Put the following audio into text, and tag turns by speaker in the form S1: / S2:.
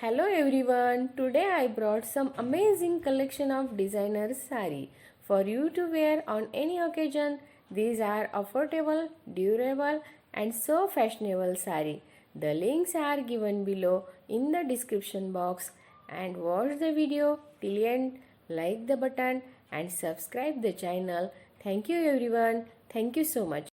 S1: Hello everyone. Today I brought some amazing collection of designer saree for you to wear on any occasion. These are affordable, durable and so fashionable saree. The links are given below in the description box and watch the video till end, like the button and subscribe the channel. Thank you everyone. Thank you so much.